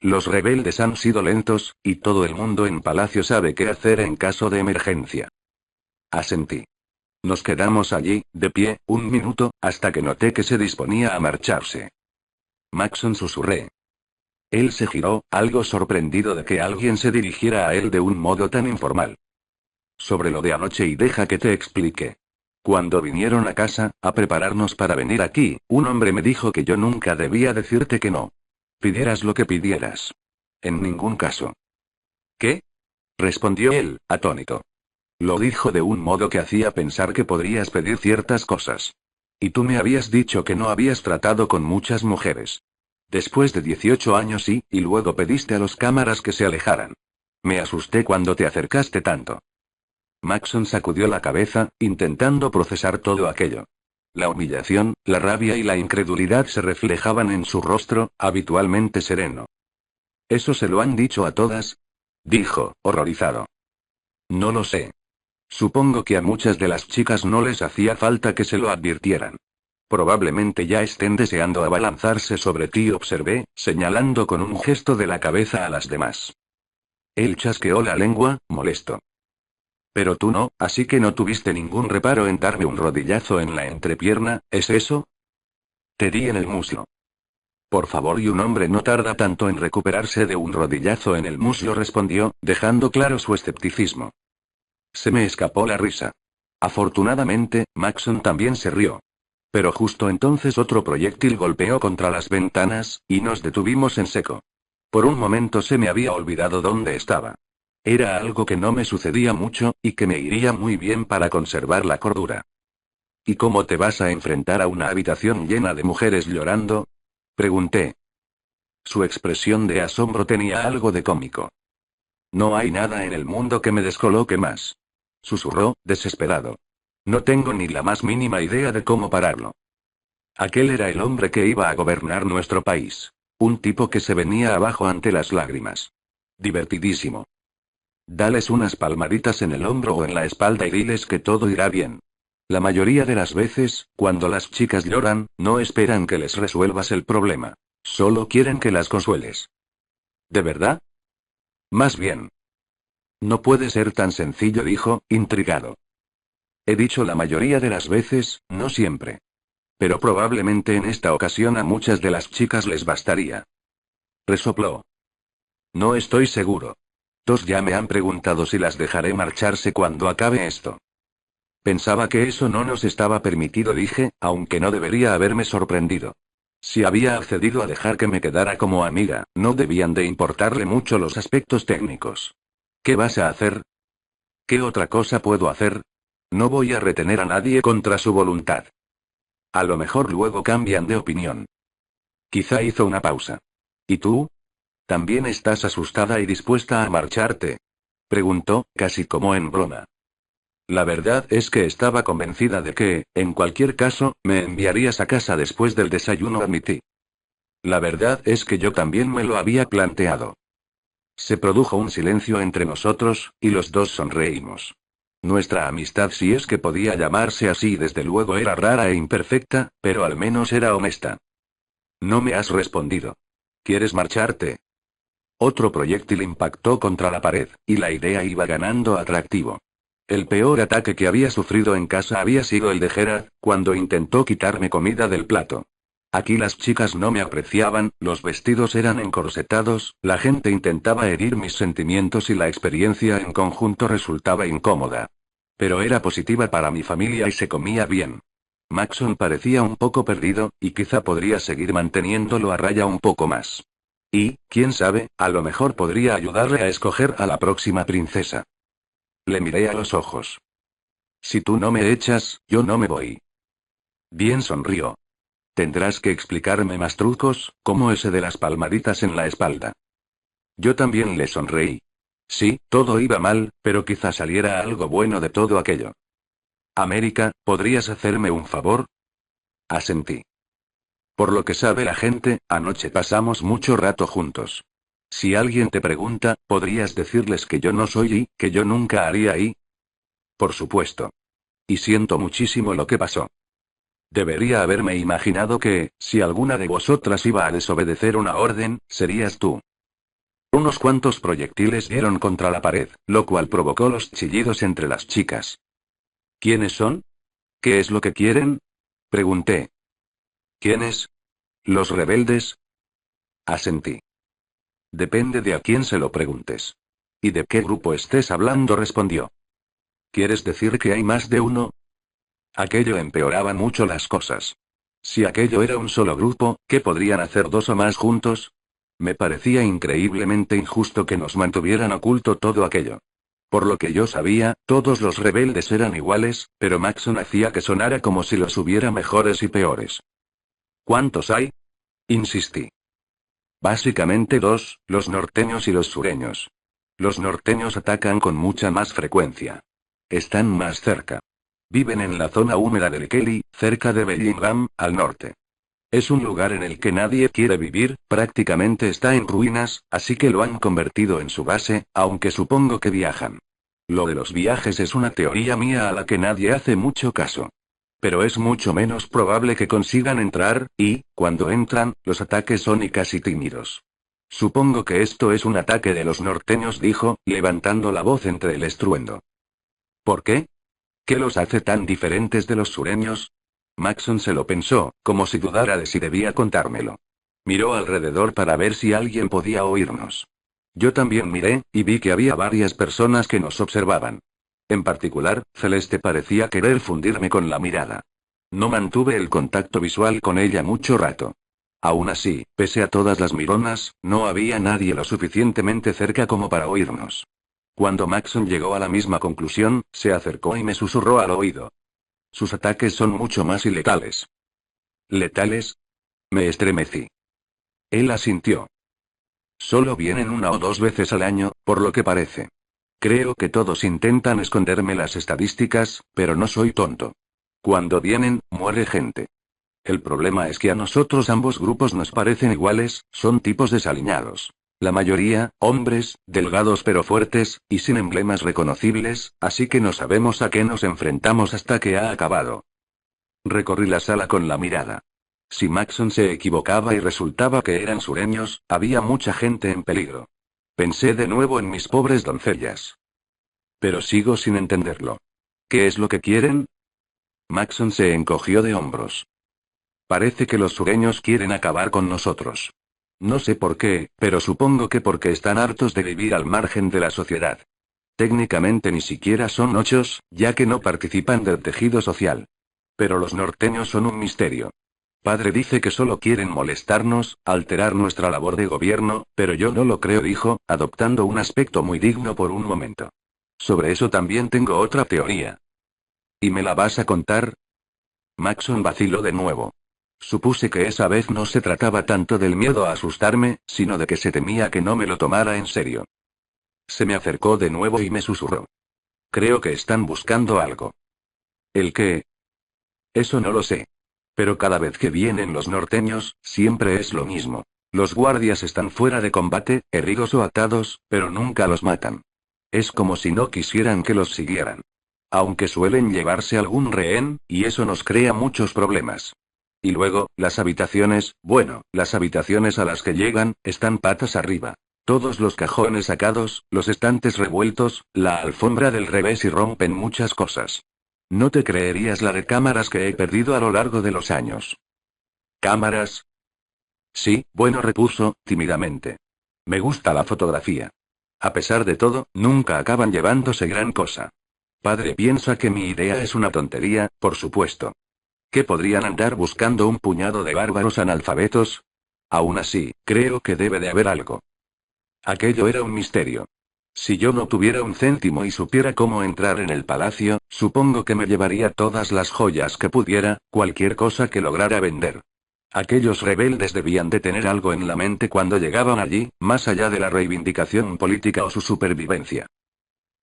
Los rebeldes han sido lentos, y todo el mundo en Palacio sabe qué hacer en caso de emergencia. Asentí. Nos quedamos allí, de pie, un minuto, hasta que noté que se disponía a marcharse. Maxon, susurré. Él se giró, algo sorprendido de que alguien se dirigiera a él de un modo tan informal. Sobre lo de anoche y deja que te explique. Cuando vinieron a casa, a prepararnos para venir aquí, un hombre me dijo que yo nunca debía decirte que no. Pidieras lo que pidieras. En ningún caso. ¿Qué? Respondió él, atónito. Lo dijo de un modo que hacía pensar que podrías pedir ciertas cosas. Y tú me habías dicho que no habías tratado con muchas mujeres. Después de 18 años sí, y luego pediste a los cámaras que se alejaran. Me asusté cuando te acercaste tanto. Maxon sacudió la cabeza, intentando procesar todo aquello. La humillación, la rabia y la incredulidad se reflejaban en su rostro, habitualmente sereno. ¿Eso se lo han dicho a todas? Dijo, horrorizado. No lo sé. Supongo que a muchas de las chicas no les hacía falta que se lo advirtieran. Probablemente ya estén deseando abalanzarse sobre ti, observé, señalando con un gesto de la cabeza a las demás. Él chasqueó la lengua, molesto. Pero tú no, así que no tuviste ningún reparo en darme un rodillazo en la entrepierna, ¿es eso? Te di en el muslo. Por favor, y un hombre no tarda tanto en recuperarse de un rodillazo en el muslo, respondió, dejando claro su escepticismo. Se me escapó la risa. Afortunadamente, Maxon también se rió. Pero justo entonces otro proyectil golpeó contra las ventanas, y nos detuvimos en seco. Por un momento se me había olvidado dónde estaba. Era algo que no me sucedía mucho, y que me iría muy bien para conservar la cordura. ¿Y cómo te vas a enfrentar a una habitación llena de mujeres llorando? Pregunté. Su expresión de asombro tenía algo de cómico. No hay nada en el mundo que me descoloque más. Susurró, desesperado. No tengo ni la más mínima idea de cómo pararlo. Aquel era el hombre que iba a gobernar nuestro país. Un tipo que se venía abajo ante las lágrimas. Divertidísimo. Dales unas palmaditas en el hombro o en la espalda y diles que todo irá bien. La mayoría de las veces, cuando las chicas lloran, no esperan que les resuelvas el problema. Solo quieren que las consueles. ¿De verdad? Más bien. No puede ser tan sencillo, dijo, intrigado. He dicho la mayoría de las veces, no siempre. Pero probablemente en esta ocasión a muchas de las chicas les bastaría. Resopló. No estoy seguro. Dos ya me han preguntado si las dejaré marcharse cuando acabe esto. Pensaba que eso no nos estaba permitido, dije, aunque no debería haberme sorprendido. Si había accedido a dejar que me quedara como amiga, no debían de importarle mucho los aspectos técnicos. ¿Qué vas a hacer? ¿Qué otra cosa puedo hacer? No voy a retener a nadie contra su voluntad. A lo mejor luego cambian de opinión. Quizá hizo una pausa. ¿Y tú? ¿También estás asustada y dispuesta a marcharte? Preguntó, casi como en broma. La verdad es que estaba convencida de que, en cualquier caso, me enviarías a casa después del desayuno, admití. La verdad es que yo también me lo había planteado. Se produjo un silencio entre nosotros, y los dos sonreímos. Nuestra amistad, si es que podía llamarse así, desde luego era rara e imperfecta, pero al menos era honesta. No me has respondido. ¿Quieres marcharte? Otro proyectil impactó contra la pared, y la idea iba ganando atractivo. El peor ataque que había sufrido en casa había sido el de Gerard, cuando intentó quitarme comida del plato. Aquí las chicas no me apreciaban, los vestidos eran encorsetados, la gente intentaba herir mis sentimientos y la experiencia en conjunto resultaba incómoda. Pero era positiva para mi familia y se comía bien. Maxon parecía un poco perdido, y quizá podría seguir manteniéndolo a raya un poco más. Y, quién sabe, a lo mejor podría ayudarle a escoger a la próxima princesa. Le miré a los ojos. Si tú no me echas, yo no me voy. Bien, sonrió. Tendrás que explicarme más trucos, como ese de las palmaditas en la espalda. Yo también le sonreí. Sí, todo iba mal, pero quizá saliera algo bueno de todo aquello. América, ¿podrías hacerme un favor? Asentí. Por lo que sabe la gente, anoche pasamos mucho rato juntos. Si alguien te pregunta, ¿podrías decirles que yo no soy y, que yo nunca haría y? Por supuesto. Y siento muchísimo lo que pasó. Debería haberme imaginado que, si alguna de vosotras iba a desobedecer una orden, serías tú. Unos cuantos proyectiles dieron contra la pared, lo cual provocó los chillidos entre las chicas. ¿Quiénes son? ¿Qué es lo que quieren? Pregunté. ¿Quiénes? ¿Los rebeldes? Asentí. Depende de a quién se lo preguntes. ¿Y de qué grupo estés hablando?, respondió. ¿Quieres decir que hay más de uno? Aquello empeoraba mucho las cosas. Si aquello era un solo grupo, ¿qué podrían hacer dos o más juntos? Me parecía increíblemente injusto que nos mantuvieran oculto todo aquello. Por lo que yo sabía, todos los rebeldes eran iguales, pero Maxon hacía que sonara como si los hubiera mejores y peores. ¿Cuántos hay? Insistí. Básicamente dos, los norteños y los sureños. Los norteños atacan con mucha más frecuencia. Están más cerca. Viven en la zona húmeda del Kelly, cerca de Bellingham, al norte. Es un lugar en el que nadie quiere vivir, prácticamente está en ruinas, así que lo han convertido en su base, aunque supongo que viajan. Lo de los viajes es una teoría mía a la que nadie hace mucho caso. Pero es mucho menos probable que consigan entrar, y, cuando entran, los ataques son y casi tímidos. Supongo que esto es un ataque de los norteños, dijo, levantando la voz entre el estruendo. ¿Por qué? ¿Qué los hace tan diferentes de los sureños? Maxon se lo pensó, como si dudara de si debía contármelo. Miró alrededor para ver si alguien podía oírnos. Yo también miré, y vi que había varias personas que nos observaban. En particular, Celeste parecía querer fundirme con la mirada. No mantuve el contacto visual con ella mucho rato. Aún así, pese a todas las mironas, no había nadie lo suficientemente cerca como para oírnos. Cuando Maxon llegó a la misma conclusión, se acercó y me susurró al oído. Sus ataques son mucho más letales. ¿Letales? Me estremecí. Él asintió. Solo vienen una o dos veces al año, por lo que parece. Creo que todos intentan esconderme las estadísticas, pero no soy tonto. Cuando vienen, muere gente. El problema es que a nosotros ambos grupos nos parecen iguales, son tipos desaliñados. La mayoría, hombres, delgados pero fuertes, y sin emblemas reconocibles, así que no sabemos a qué nos enfrentamos hasta que ha acabado. Recorrí la sala con la mirada. Si Maxon se equivocaba y resultaba que eran sureños, había mucha gente en peligro. Pensé de nuevo en mis pobres doncellas. Pero sigo sin entenderlo. ¿Qué es lo que quieren? Maxon se encogió de hombros. Parece que los sureños quieren acabar con nosotros. No sé por qué, pero supongo que porque están hartos de vivir al margen de la sociedad. Técnicamente ni siquiera son ochos, ya que no participan del tejido social. Pero los norteños son un misterio. Padre dice que solo quieren molestarnos, alterar nuestra labor de gobierno, pero yo no lo creo, dijo, adoptando un aspecto muy digno por un momento. Sobre eso también tengo otra teoría. ¿Y me la vas a contar? Maxon vaciló de nuevo. Supuse que esa vez no se trataba tanto del miedo a asustarme, sino de que se temía que no me lo tomara en serio. Se me acercó de nuevo y me susurró. Creo que están buscando algo. ¿El qué? Eso no lo sé. Pero cada vez que vienen los norteños, siempre es lo mismo. Los guardias están fuera de combate, heridos o atados, pero nunca los matan. Es como si no quisieran que los siguieran. Aunque suelen llevarse algún rehén, y eso nos crea muchos problemas. Y luego, las habitaciones, bueno, las habitaciones a las que llegan, están patas arriba. Todos los cajones sacados, los estantes revueltos, la alfombra del revés y rompen muchas cosas. No te creerías la de cámaras que he perdido a lo largo de los años. ¿Cámaras? Sí, bueno, repuso, tímidamente. Me gusta la fotografía. A pesar de todo, nunca acaban llevándose gran cosa. Padre piensa que mi idea es una tontería, por supuesto. ¿Qué podrían andar buscando un puñado de bárbaros analfabetos? Aún así, creo que debe de haber algo. Aquello era un misterio. Si yo no tuviera un céntimo y supiera cómo entrar en el palacio, supongo que me llevaría todas las joyas que pudiera, cualquier cosa que lograra vender. Aquellos rebeldes debían de tener algo en la mente cuando llegaban allí, más allá de la reivindicación política o su supervivencia.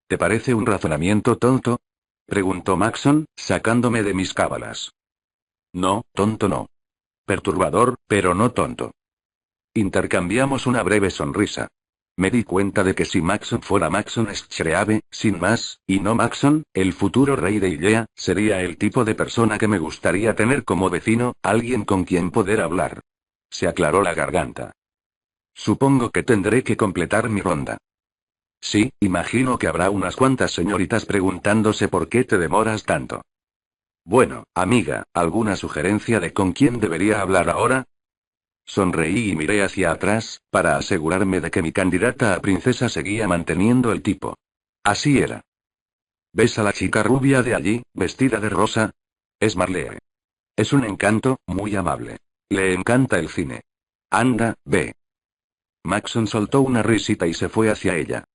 ¿Te parece un razonamiento tonto? Preguntó Maxon, sacándome de mis cábalas. No, tonto no. Perturbador, pero no tonto. Intercambiamos una breve sonrisa. Me di cuenta de que si Maxon fuera Maxon Schreave, sin más, y no Maxon, el futuro rey de Illea, sería el tipo de persona que me gustaría tener como vecino, alguien con quien poder hablar. Se aclaró la garganta. Supongo que tendré que completar mi ronda. Sí, imagino que habrá unas cuantas señoritas preguntándose por qué te demoras tanto. Bueno, amiga, ¿alguna sugerencia de con quién debería hablar ahora? Sonreí y miré hacia atrás, para asegurarme de que mi candidata a princesa seguía manteniendo el tipo. Así era. ¿Ves a la chica rubia de allí, vestida de rosa? Es Marlee. Es un encanto, muy amable. Le encanta el cine. Anda, ve. Maxon soltó una risita y se fue hacia ella.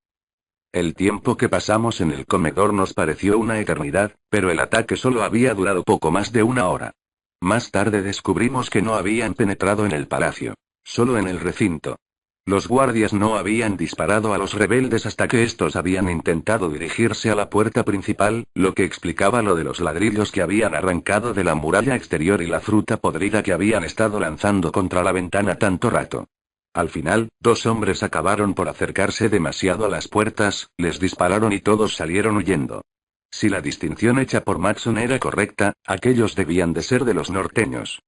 El tiempo que pasamos en el comedor nos pareció una eternidad, pero el ataque solo había durado poco más de una hora. Más tarde descubrimos que no habían penetrado en el palacio. Solo en el recinto. Los guardias no habían disparado a los rebeldes hasta que estos habían intentado dirigirse a la puerta principal, lo que explicaba lo de los ladrillos que habían arrancado de la muralla exterior y la fruta podrida que habían estado lanzando contra la ventana tanto rato. Al final, 2 hombres acabaron por acercarse demasiado a las puertas, les dispararon y todos salieron huyendo. Si la distinción hecha por Maxon era correcta, aquellos debían de ser de los norteños.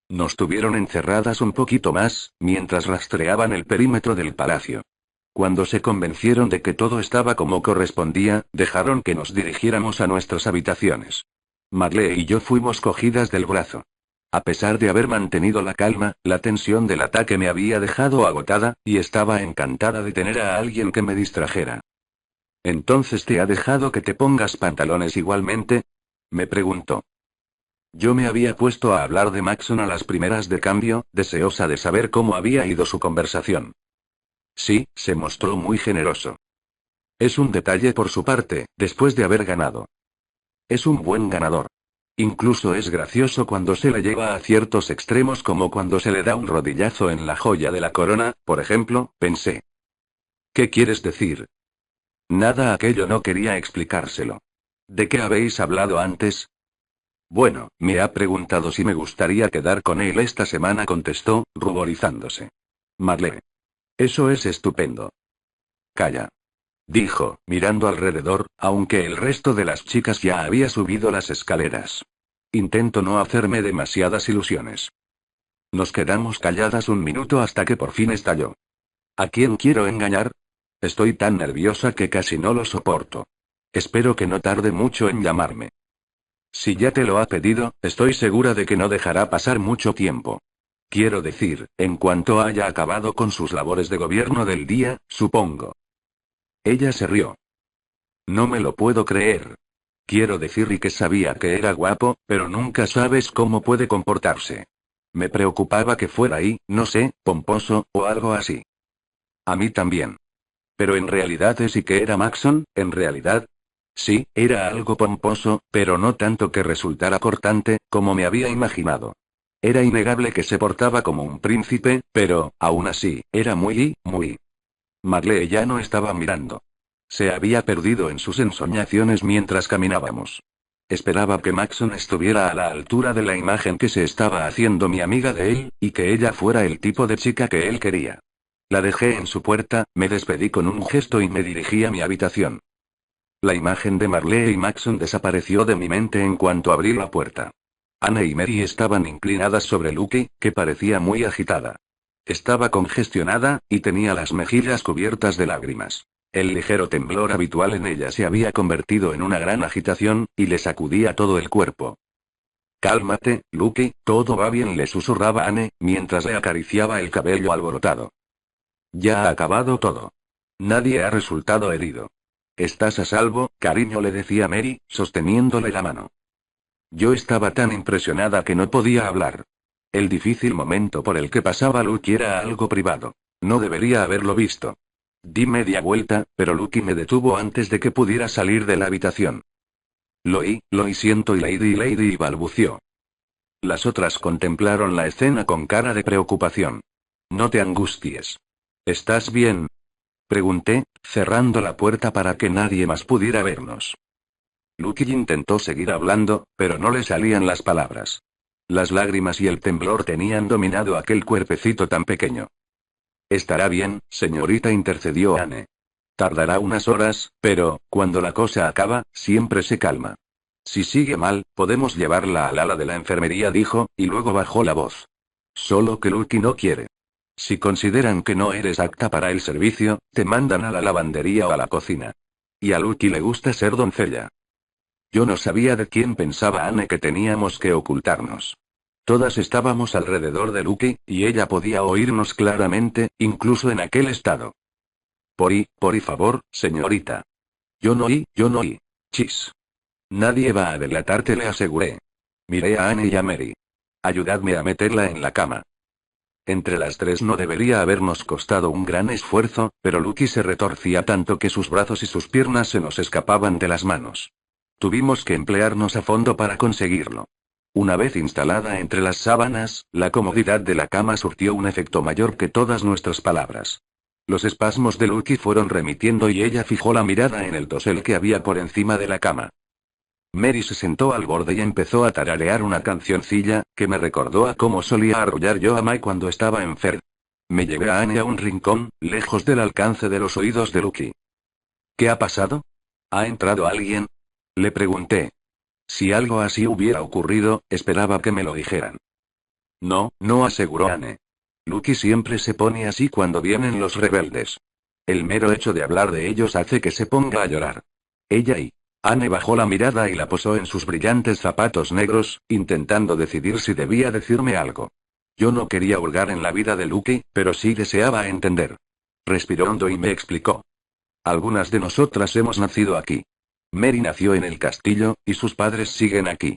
Nos tuvieron encerradas un poquito más, mientras rastreaban el perímetro del palacio. Cuando se convencieron de que todo estaba como correspondía, dejaron que nos dirigiéramos a nuestras habitaciones. Marlee y yo fuimos cogidas del brazo. A pesar de haber mantenido la calma, la tensión del ataque me había dejado agotada, y estaba encantada de tener a alguien que me distrajera. ¿Entonces te ha dejado que te pongas pantalones igualmente? Me preguntó. Yo me había puesto a hablar de Maxon a las primeras de cambio, deseosa de saber cómo había ido su conversación. Sí, se mostró muy generoso. Es un detalle por su parte, después de haber ganado. Es un buen ganador. Incluso es gracioso cuando se le lleva a ciertos extremos como cuando se le da un rodillazo en la joya de la corona, por ejemplo, pensé. ¿Qué quieres decir? Nada, aquello no quería explicárselo. ¿De qué habéis hablado antes? Bueno, me ha preguntado si me gustaría quedar con él esta semana, contestó, ruborizándose. Marlee. Eso es estupendo. Calla. Dijo, mirando alrededor, aunque el resto de las chicas ya había subido las escaleras. Intento no hacerme demasiadas ilusiones. Nos quedamos calladas un minuto hasta que por fin estalló. ¿A quién quiero engañar? Estoy tan nerviosa que casi no lo soporto. Espero que no tarde mucho en llamarme. Si ya te lo ha pedido, estoy segura de que no dejará pasar mucho tiempo. Quiero decir, en cuanto haya acabado con sus labores de gobierno del día, supongo. Ella se rió. No me lo puedo creer. Quiero decir, y que sabía que era guapo, pero nunca sabes cómo puede comportarse. Me preocupaba que fuera ahí, no sé, pomposo, o algo así. A mí también. Pero en realidad es y que era Maxon, en realidad. Sí, era algo pomposo, pero no tanto que resultara cortante, como me había imaginado. Era innegable que se portaba como un príncipe, pero, aún así, era muy. Marlee ya no estaba mirando. Se había perdido en sus ensoñaciones mientras caminábamos. Esperaba que Maxon estuviera a la altura de la imagen que se estaba haciendo mi amiga de él, y que ella fuera el tipo de chica que él quería. La dejé en su puerta, me despedí con un gesto y me dirigí a mi habitación. La imagen de Marlee y Maxon desapareció de mi mente en cuanto abrí la puerta. Anne y Mary estaban inclinadas sobre Lucky, que parecía muy agitada. Estaba congestionada, y tenía las mejillas cubiertas de lágrimas. El ligero temblor habitual en ella se había convertido en una gran agitación, y le sacudía todo el cuerpo. Cálmate, Lucky, todo va bien, le susurraba Anne, mientras le acariciaba el cabello alborotado. Ya ha acabado todo. Nadie ha resultado herido. Estás a salvo, cariño, le decía Mary, sosteniéndole la mano. Yo estaba tan impresionada que no podía hablar. El difícil momento por el que pasaba Lucky era algo privado. No debería haberlo visto. Di media vuelta, pero Lucky me detuvo antes de que pudiera salir de la habitación. Lo oí, siento, y Lady balbució. Las otras contemplaron la escena con cara de preocupación. No te angusties. ¿Estás bien? Pregunté, cerrando la puerta para que nadie más pudiera vernos. Lucky intentó seguir hablando, pero no le salían las palabras. Las lágrimas y el temblor tenían dominado aquel cuerpecito tan pequeño. Estará bien, señorita, intercedió Anne. Tardará unas horas, pero, cuando la cosa acaba, siempre se calma. Si sigue mal, podemos llevarla al ala de la enfermería, dijo, y luego bajó la voz. Solo que Lucky no quiere. Si consideran que no eres apta para el servicio, te mandan a la lavandería o a la cocina. Y a Lucky le gusta ser doncella. Yo no sabía de quién pensaba Anne que teníamos que ocultarnos. Todas estábamos alrededor de Lucky, y ella podía oírnos claramente, incluso en aquel estado. Por favor, señorita. Yo no oí. Chis. Nadie va a delatarte, le aseguré. Miré a Anne y a Mary. Ayudadme a meterla en la cama. Entre las tres no debería habernos costado un gran esfuerzo, pero Lucky se retorcía tanto que sus brazos y sus piernas se nos escapaban de las manos. Tuvimos que emplearnos a fondo para conseguirlo. Una vez instalada entre las sábanas, la comodidad de la cama surtió un efecto mayor que todas nuestras palabras. Los espasmos de Lucky fueron remitiendo y ella fijó la mirada en el dosel que había por encima de la cama. Mary se sentó al borde y empezó a tararear una cancioncilla, que me recordó a cómo solía arrullar yo a Mike cuando estaba enfermo. Me llevé a Anne a un rincón, lejos del alcance de los oídos de Lucky. ¿Qué ha pasado? ¿Ha entrado alguien? Le pregunté. Si algo así hubiera ocurrido, esperaba que me lo dijeran. No, aseguró Anne. Lucky siempre se pone así cuando vienen los rebeldes. El mero hecho de hablar de ellos hace que se ponga a llorar. Anne bajó la mirada y la posó en sus brillantes zapatos negros, intentando decidir si debía decirme algo. Yo no quería hurgar en la vida de Lucky, pero sí deseaba entender. Respiró hondo y me explicó. Algunas de nosotras hemos nacido aquí. Mary nació en el castillo, y sus padres siguen aquí.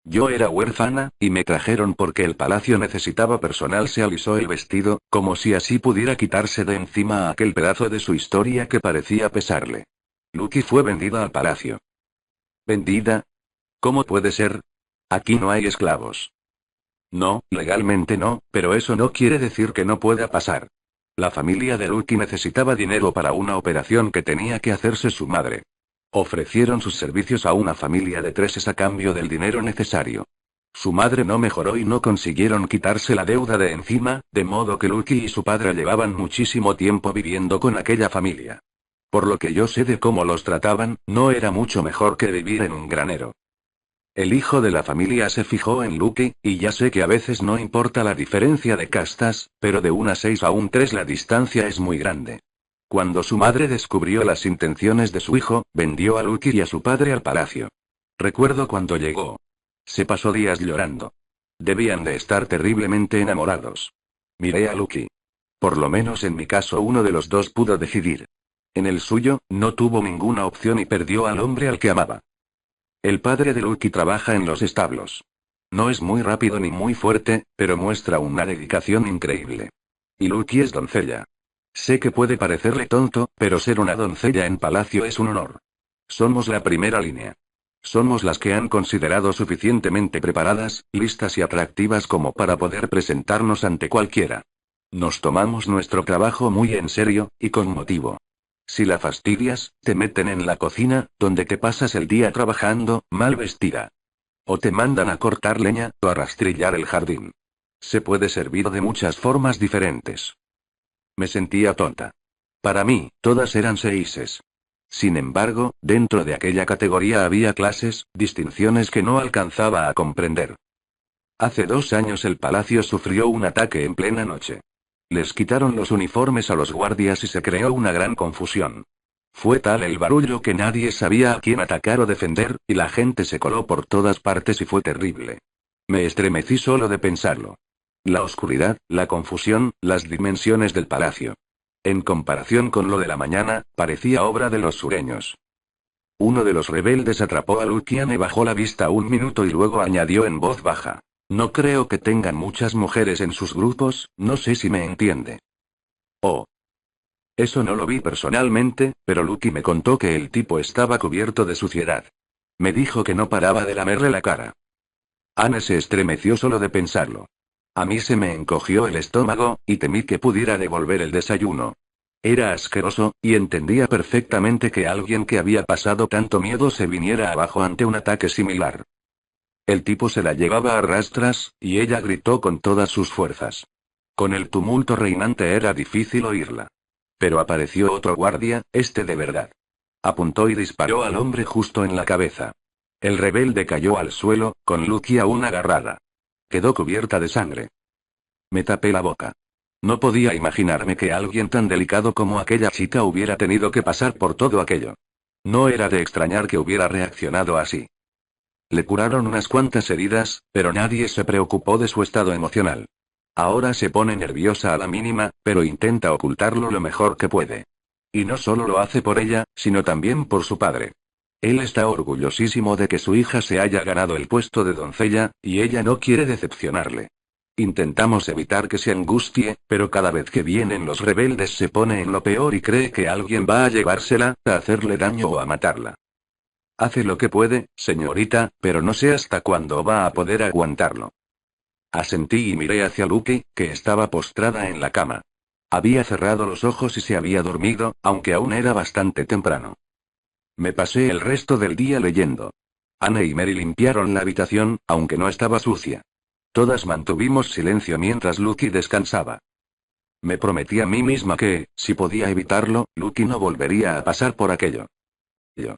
Yo era huérfana, y me trajeron porque el palacio necesitaba personal. Se alisó el vestido, como si así pudiera quitarse de encima aquel pedazo de su historia que parecía pesarle. Lucky fue vendida al palacio. ¿Vendida? ¿Cómo puede ser? Aquí no hay esclavos. No, legalmente no, pero eso no quiere decir que no pueda pasar. La familia de Lucky necesitaba dinero para una operación que tenía que hacerse su madre. Ofrecieron sus servicios a una familia de 3 a cambio del dinero necesario. Su madre no mejoró y no consiguieron quitarse la deuda de encima, de modo que Lucky y su padre llevaban muchísimo tiempo viviendo con aquella familia. Por lo que yo sé de cómo los trataban, no era mucho mejor que vivir en un granero. El hijo de la familia se fijó en Lucky, y ya sé que a veces no importa la diferencia de castas, pero de una 6 a un 3 la distancia es muy grande. Cuando su madre descubrió las intenciones de su hijo, vendió a Lucky y a su padre al palacio. Recuerdo cuando llegó. Se pasó días llorando. Debían de estar terriblemente enamorados. Miré a Lucky. Por lo menos en mi caso uno de los dos pudo decidir. En el suyo, no tuvo ninguna opción y perdió al hombre al que amaba. El padre de Lucky trabaja en los establos. No es muy rápido ni muy fuerte, pero muestra una dedicación increíble. Y Lucky es doncella. Sé que puede parecerle tonto, pero ser una doncella en palacio es un honor. Somos la primera línea. Somos las que han considerado suficientemente preparadas, listas y atractivas como para poder presentarnos ante cualquiera. Nos tomamos nuestro trabajo muy en serio, y con motivo. Si la fastidias, te meten en la cocina, donde te pasas el día trabajando, mal vestida. O te mandan a cortar leña, o a rastrillar el jardín. Se puede servir de muchas formas diferentes. Me sentía tonta. Para mí, todas eran seises. Sin embargo, dentro de aquella categoría había clases, distinciones que no alcanzaba a comprender. Hace 2 años el palacio sufrió un ataque en plena noche. Les quitaron los uniformes a los guardias y se creó una gran confusión. Fue tal el barullo que nadie sabía a quién atacar o defender, y la gente se coló por todas partes y fue terrible. Me estremecí solo de pensarlo. La oscuridad, la confusión, las dimensiones del palacio. En comparación con lo de la mañana, parecía obra de los sureños. Uno de los rebeldes atrapó a Lucian y bajó la vista un minuto y luego añadió en voz baja. No creo que tengan muchas mujeres en sus grupos, no sé si me entiende. Oh. Eso no lo vi personalmente, pero Lucky me contó que el tipo estaba cubierto de suciedad. Me dijo que no paraba de lamerle la cara. Anne se estremeció solo de pensarlo. A mí se me encogió el estómago, y temí que pudiera devolver el desayuno. Era asqueroso, y entendía perfectamente que alguien que había pasado tanto miedo se viniera abajo ante un ataque similar. El tipo se la llevaba a rastras, y ella gritó con todas sus fuerzas. Con el tumulto reinante era difícil oírla. Pero apareció otro guardia, este de verdad. Apuntó y disparó al hombre justo en la cabeza. El rebelde cayó al suelo, con Lucky aún agarrada. Quedó cubierta de sangre. Me tapé la boca. No podía imaginarme que alguien tan delicado como aquella chica hubiera tenido que pasar por todo aquello. No era de extrañar que hubiera reaccionado así. Le curaron unas cuantas heridas, pero nadie se preocupó de su estado emocional. Ahora se pone nerviosa a la mínima, pero intenta ocultarlo lo mejor que puede. Y no solo lo hace por ella, sino también por su padre. Él está orgullosísimo de que su hija se haya ganado el puesto de doncella, y ella no quiere decepcionarle. Intentamos evitar que se angustie, pero cada vez que vienen los rebeldes se pone en lo peor y cree que alguien va a llevársela, a hacerle daño o a matarla. Hace lo que puede, señorita, pero no sé hasta cuándo va a poder aguantarlo. Asentí y miré hacia Lucky, que estaba postrada en la cama. Había cerrado los ojos y se había dormido, aunque aún era bastante temprano. Me pasé el resto del día leyendo. Anne y Mary limpiaron la habitación, aunque no estaba sucia. Todas mantuvimos silencio mientras Lucky descansaba. Me prometí a mí misma que, si podía evitarlo, Lucky no volvería a pasar por aquello. Yo.